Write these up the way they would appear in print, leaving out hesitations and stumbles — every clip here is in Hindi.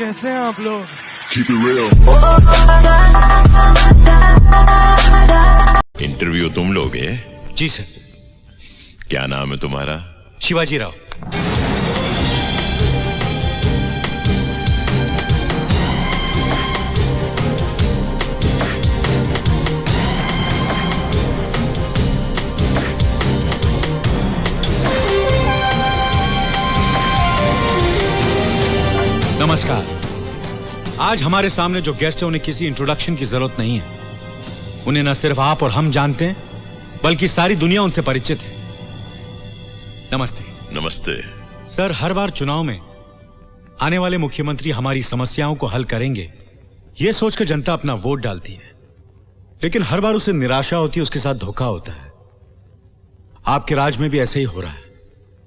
कैसे हैं आप लोग? Keep it real. इंटरव्यू तुम लोगे? जी सर। क्या नाम है तुम्हारा? शिवाजी राव। नमस्कार। आज हमारे सामने जो गेस्ट है उन्हें किसी इंट्रोडक्शन की जरूरत नहीं है। उन्हें न सिर्फ आप और हम जानते हैं बल्कि सारी दुनिया उनसे परिचित है। नमस्ते। नमस्ते। सर, हर बार चुनाव में आने वाले मुख्यमंत्री हमारी समस्याओं को हल करेंगे यह सोचकर जनता अपना वोट डालती है, लेकिन हर बार उसे निराशा होती है, उसके साथ धोखा होता है। आपके राज में भी ऐसे ही हो रहा है,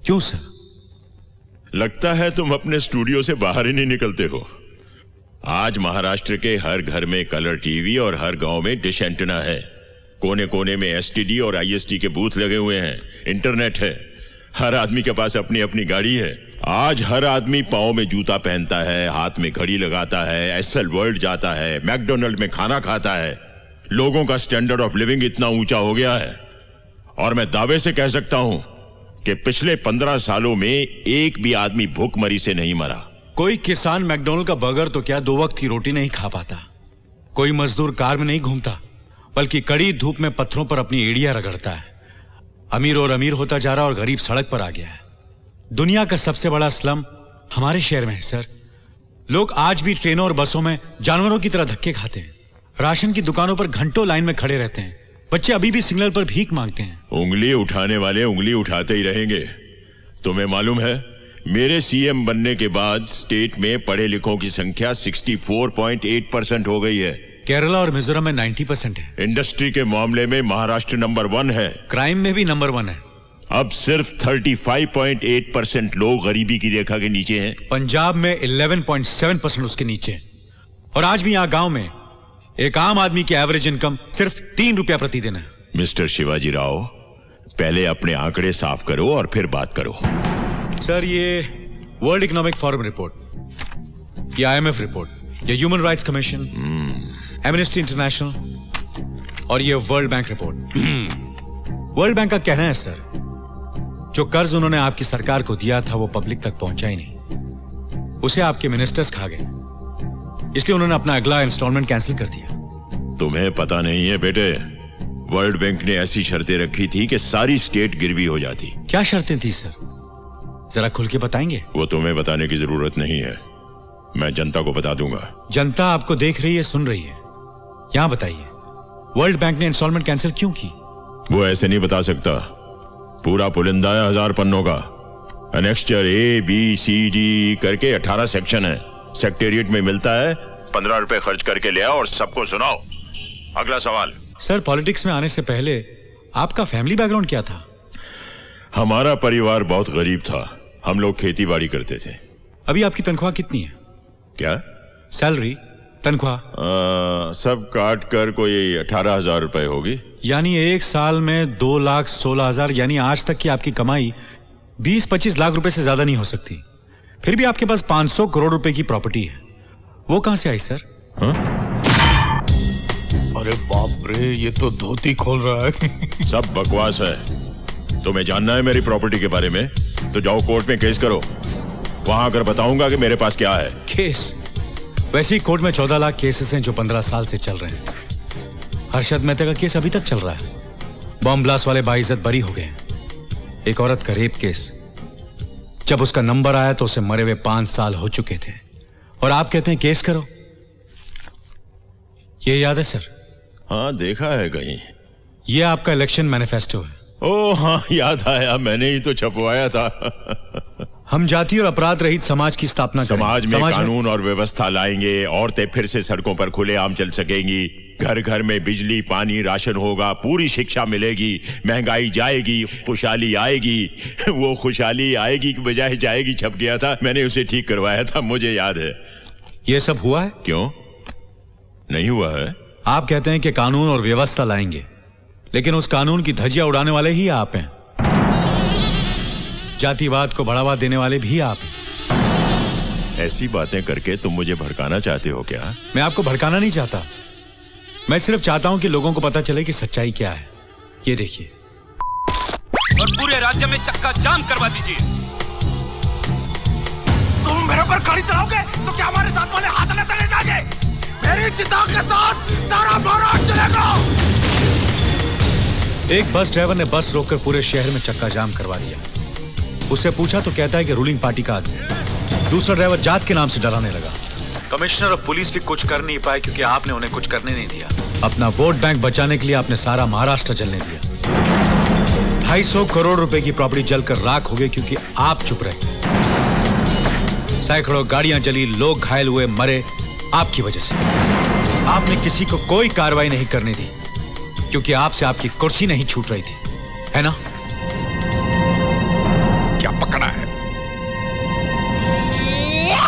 क्यों सर? लगता है तुम अपने स्टूडियो से बाहर ही नहीं निकलते हो। आज महाराष्ट्र के हर घर में कलर टीवी और हर गांव में डिश एंटेना है। कोने कोने में एसटीडी और आईएसटी के बूथ लगे हुए हैं। इंटरनेट है। हर आदमी के पास अपनी अपनी गाड़ी है। आज हर आदमी पांव में जूता पहनता है, हाथ में घड़ी लगाता है, एसएल वर्ल्ड जाता है, मैकडोनल्ड में खाना खाता है। लोगों का स्टैंडर्ड ऑफ लिविंग इतना ऊंचा हो गया है और मैं दावे से कह सकता हूं कि पिछले 15 सालों में एक भी आदमी भूखमरी से नहीं मरा। कोई किसान मैकडोनल्ड का बर्गर तो क्या 2 वक्त की रोटी नहीं खा पाता। कोई मजदूर कार में नहीं घूमता बल्कि कड़ी धूप में पत्थरों पर अपनी एड़ियां रगड़ता है। अमीर और अमीर होता जा रहा और गरीब सड़क पर आ गया है। दुनिया का सबसे बड़ा स्लम हमारे शहर में है सर। लोग आज भी ट्रेनों और बसों में जानवरों की तरह धक्के खाते हैं। राशन की दुकानों पर घंटों लाइन में खड़े रहते हैं। बच्चे अभी भी सिग्नल पर भीख मांगते हैं। उंगली उठाने वाले उंगली उठाते ही रहेंगे। तुम्हें मालूम है, मेरे सीएम बनने के बाद स्टेट में पढ़े लिखों की संख्या 64.8% हो गई है। केरला और मिजोरम में 90% है। इंडस्ट्री के मामले में महाराष्ट्र नंबर 1 है। क्राइम में भी नंबर 1 है। अब सिर्फ 35.8% लोग गरीबी की रेखा के नीचे हैं। पंजाब में 11.7% उसके नीचे है। और आज भी यहाँ गांव में एक आम आदमी की एवरेज इनकम सिर्फ 3 रुपया प्रतिदिन है। मिस्टर शिवाजी राव, पहले अपने आंकड़े साफ करो और फिर बात करो। सर, ये वर्ल्ड इकोनॉमिक फोरम रिपोर्ट, ये आईएमएफ रिपोर्ट, ये human rights commission, amnesty international और ये world bank report. World bank का कहना है सर, जो कर्ज उन्होंने आपकी सरकार को दिया था वो पब्लिक तक पहुंचा ही नहीं। उसे आपके मिनिस्टर्स खा गए, इसलिए उन्होंने अपना अगला इंस्टॉलमेंट कैंसिल कर दिया। तुम्हें पता नहीं है बेटे, वर्ल्ड बैंक ने ऐसी शर्तें रखी थी कि सारी स्टेट गिरवी हो जाती। क्या शर्तें थी सर, जरा खुल के बताएंगे? वो तुम्हें बताने की जरूरत नहीं है, मैं जनता को बता दूंगा। जनता आपको देख रही है, सुन रही है। यहां बताइए, वर्ल्ड बैंक ने इंस्टॉलमेंट कैंसिल क्यों की? वो ऐसे नहीं बता सकता। पूरा पुलिंदा है 1000 पन्नों का। एनेक्स्चर ABCD करके 18 सेक्शन है। सेक्रेटेरिएट में मिलता है, 15 रुपए खर्च करके ले आओ और सबको सुनाओ। अगला सवाल। सर, पॉलिटिक्स में आने से पहले आपका फैमिली बैकग्राउंड क्या था? हमारा परिवार बहुत गरीब था। हम लोग खेती बाड़ी करते थे। अभी आपकी तनख्वाह कितनी है? क्या? सैलरी, तनख्वाह? सब काट कर कोई 18,000 रुपए होगी। यानी एक साल में 2,16,000, यानी आज तक की आपकी कमाई 20-25 लाख रुपए से ज्यादा नहीं हो सकती। फिर भी आपके पास 500 करोड़ रुपए की प्रॉपर्टी है, वो कहां से आई सर? हाँ? अरे बाप रे, ये तो धोती खोल रहा है। सब बकवास है। तुम्हें जानना है मेरी प्रॉपर्टी के बारे में तो जाओ कोर्ट में केस करो। वहां आकर बताऊंगा कि मेरे पास क्या है। केस? वैसे ही कोर्ट में 14 लाख केसेस हैं जो 15 साल से चल रहे हैं। हर्षद मेहता का केस अभी तक चल रहा है। बॉम्ब ब्लास्ट वाले बाइज्जत बरी हो गए। एक औरत का रेप केस, जब उसका नंबर आया तो उसे मरे हुए 5 साल हो चुके थे और आप कहते हैं केस करो। ये याद है सर? हाँ, देखा है कहीं। ये आपका इलेक्शन मैनिफेस्टो है। ओह हाँ, याद आया, मैंने ही तो छपवाया था। हम जाति और अपराध रहित समाज की स्थापना करेंगे। समाज में कानून और व्यवस्था लाएंगे। औरतें फिर से सड़कों पर खुलेआम चल सकेंगी। घर घर में बिजली, पानी, राशन होगा। पूरी शिक्षा मिलेगी। महंगाई जाएगी, खुशहाली आएगी। वो खुशहाली आएगी की बजाय जाएगी छप गया था। मैंने उसे ठीक करवाया था, मुझे याद है। ये सब हुआ है? क्यों नहीं हुआ है? आप कहते हैं कि कानून और व्यवस्था लाएंगे, लेकिन उस कानून की धज्जियां उड़ाने वाले ही आप हैं। जातिवाद को बढ़ावा देने वाले भी आप हैं। ऐसी बातें करके तुम मुझे भड़काना चाहते हो क्या? मैं आपको भड़काना नहीं चाहता, मैं सिर्फ चाहता हूं कि लोगों को पता चले कि सच्चाई क्या है। ये देखिए, और पूरे राज्य में चक्का जाम करवा दीजिए। तुम मेरे पर गाड़ी चलाओगे तो क्या हमारे साथ वाले हाथ न चले जाएंगे? मेरी चिता के साथ सारा महाराष्ट्र चलेगा। एक बस ड्राइवर ने बस रोककर पूरे शहर में चक्का जाम करवा दिया। उससे पूछा तो कहता है कि रूलिंग पार्टी का आदमी। दूसरा ड्राइवर जात के नाम से डराने लगा। कमिश्नर और पुलिस भी कुछ कर नहीं पाए क्योंकि आपने उन्हें कुछ करने नहीं दिया। अपना वोट बैंक बचाने के लिए आपने सारा महाराष्ट्र जलने दिया। 250 करोड़ रुपए की प्रॉपर्टी जलकर राख हो गई क्योंकि आप चुप रहे। सैकड़ों गाड़ियां जली, लोग घायल हुए, मरे आपकी वजह से। आपने किसी को कोई कार्रवाई नहीं करने दी क्योंकि आपसे आपकी कुर्सी नहीं छूट रही थी, है ना? क्या पकड़ा है?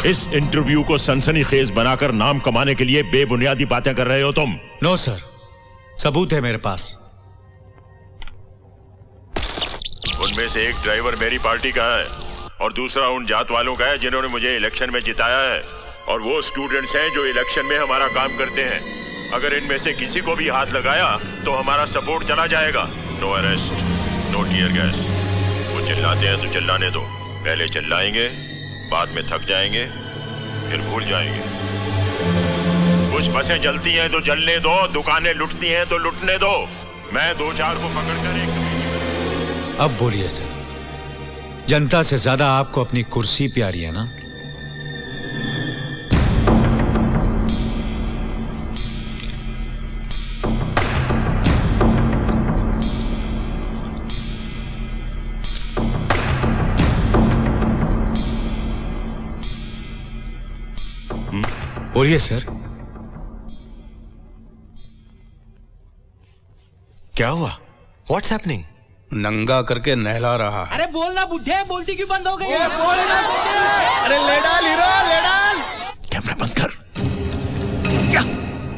इस इंटरव्यू को सनसनीखेज बनाकर नाम कमाने के लिए बेबुनियादी बातें कर रहे हो तुम। नो सर, सबूत है मेरे पास। उनमें से एक ड्राइवर मेरी पार्टी का है और दूसरा उन जात वालों का है जिन्होंने मुझे इलेक्शन में जिताया है, और वो स्टूडेंट्स हैं जो इलेक्शन में हमारा काम करते हैं। अगर इनमें से किसी को भी हाथ लगाया तो हमारा सपोर्ट चला जाएगा। No arrest, no tear gas. वो चिल्लाते हैं तो चिल्लाने दो। पहले चिल्लाएंगे, बाद में थक जाएंगे, फिर भूल जाएंगे। कुछ बसें जलती हैं तो जलने दो, दुकानें लुटती हैं तो लुटने दो। मैं 2-4 को पकड़कर एक। अब बोलिए सर, जनता से ज्यादा आपको अपनी कुर्सी प्यारी है ना? बोलिए सर। क्या हुआ? What's happening? नंगा करके नहला रहा है। अरे बोलना बुढ़े, बोलती क्यों बंद हो गई? अरे ले डाल हीरो, ले डाल। कैमरा बंद कर। क्या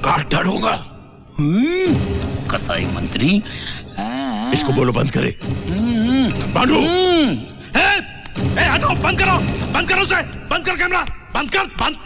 काट डालूंगा? कसाई मंत्री, इसको बोलो बंद करे। बांधो। हटो, बंद करो उसे, बंद कर कैमरा, बंद कर, बंद।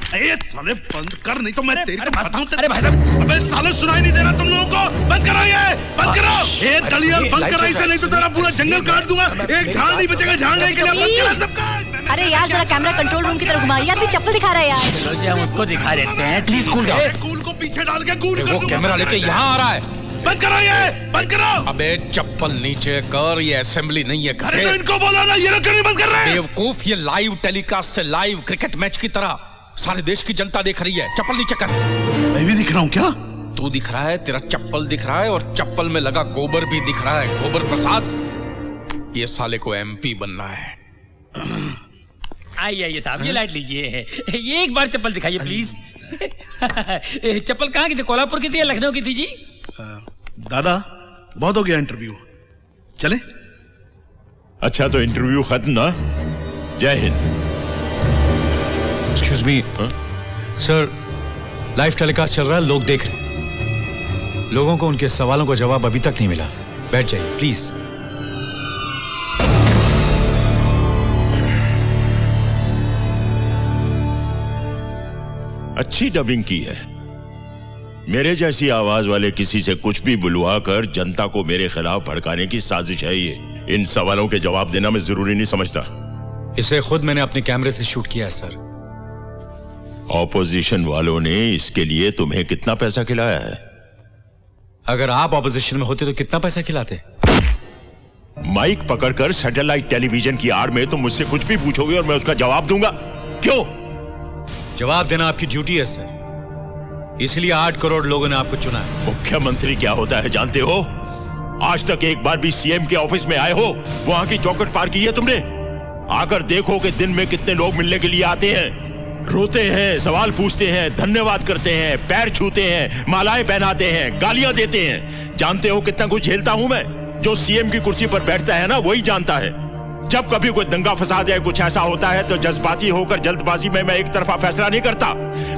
साले बंद कर, नहीं तो मैं तेरी को बताऊं। अरे भाई साहब, अबे साले सुनाई नहीं दे रहा तुम लोगों को? बंद करो ये, बंद करो। ये दलियल बंद करो इसे, नहीं तो तेरा पूरा जंगल काट दूंगा। एक झाड़ नहीं बचेगा झाड़ने के लिए। बंद करो सबका। अरे यार जरा कैमरा कंट्रोल रूम की तरफ घुमाइए। अपनी चप्पल दिखा रहा है यार। चलो जी, हम उसको दिखा देते हैं। Please cool down. कूल को पीछे डाल के कूल कर वो दूंगा। कैमरा लेके यहाँ आ रहा है। बंद करो ये, बंद करो। अबे चप्पल नीचे कर, ये असेंबली नहीं है घर। अरे तो इनको बोला ना, ये लोग क्यों नहीं बंद कर रहे? बेवकूफ, ये लाइव टेलीकास्ट से लाइव क्रिकेट मैच की तरह सारे देश की जनता देख रही है। चप्पल नीचे कर। मैं भी दिख रहा हूँ क्या? तू दिख रहा है, तेरा चप्पल दिख रहा है, और चप्पल में लगा गोबर भी दिख रहा है। गोबर प्रसाद, ये साले को MP बनना है। आइए साहब, ये लाइट लीजिए। ये एक बार चप्पल दिखाइए प्लीज। चप्पल कहाँ की थी? कोल्हापुर की थी या लखनऊ की थी जी? दादा बहुत हो गया इंटरव्यू, चले? अच्छा तो इंटरव्यू खत्म ना? जय Hind. Excuse me sir, live telecast चल रहा है, लोग देख रहे हैं। लोगों को उनके सवालों का जवाब अभी तक नहीं मिला। बैठ जाइए प्लीज। अच्छी डबिंग की है। मेरे जैसी आवाज वाले किसी से कुछ भी बुलवा कर जनता को मेरे खिलाफ भड़काने की साजिश है ये। इन सवालों के जवाब देना मैं जरूरी नहीं समझता। इसे खुद मैंने अपने कैमरे से शूट किया है सर। ऑपोजिशन वालों ने इसके लिए तुम्हें कितना पैसा खिलाया है? अगर आप ऑपोजिशन में होते तो कितना पैसा खिलाते? माइक पकड़कर सैटेलाइट टेलीविजन की आड़ में तुम मुझसे कुछ भी पूछोगे और मैं उसका जवाब दूंगा। क्यों? जवाब देना आपकी ड्यूटी है सर, इसलिए 8 करोड़ लोगों ने आपको चुना है। मुख्यमंत्री क्या होता है जानते हो? आज तक एक बार भी CM के ऑफिस में आए हो? वहां की चौखट पार की है तुमने? आकर देखो कि दिन में कितने लोग मिलने के लिए आते हैं, रोते हैं, सवाल पूछते हैं, धन्यवाद करते हैं, पैर छूते हैं, मालाएं पहनाते हैं, गालियां देते हैं। जानते हो कितना कुछ झेलता हूं मैं? जो CM की कुर्सी पर बैठता है ना, वही जानता है। जब कभी कोई दंगा फसाद या कुछ ऐसा होता है तो जज्बाती होकर जल्दबाजी में मैं एक तरफा फैसला नहीं करता।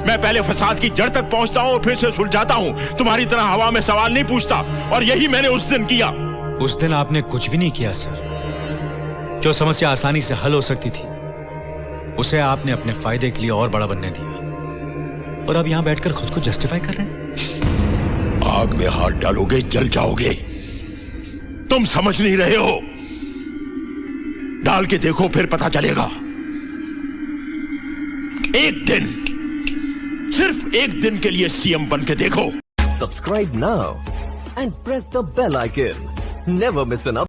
मैं पहले फसाद की जड़ तक पहुंचता हूं और फिर से सुलझाता हूं। तुम्हारी तरह हवा में सवाल नहीं पूछता, और यही मैंने उस दिन किया। उस दिन आपने कुछ भी नहीं किया सर। जो समस्या आसानी से हल हो सकती थी उसे आपने अपने फायदे के लिए और बड़ा बनने दिया, और अब यहां बैठकर खुद को जस्टिफाई कर रहे हैं। आग में हाथ डालोगे जल जाओगे। तुम समझ नहीं रहे हो। डाल के देखो फिर पता चलेगा। एक दिन, सिर्फ एक दिन के लिए सीएम बन के देखो। Subscribe now and press the bell icon. Never miss an update.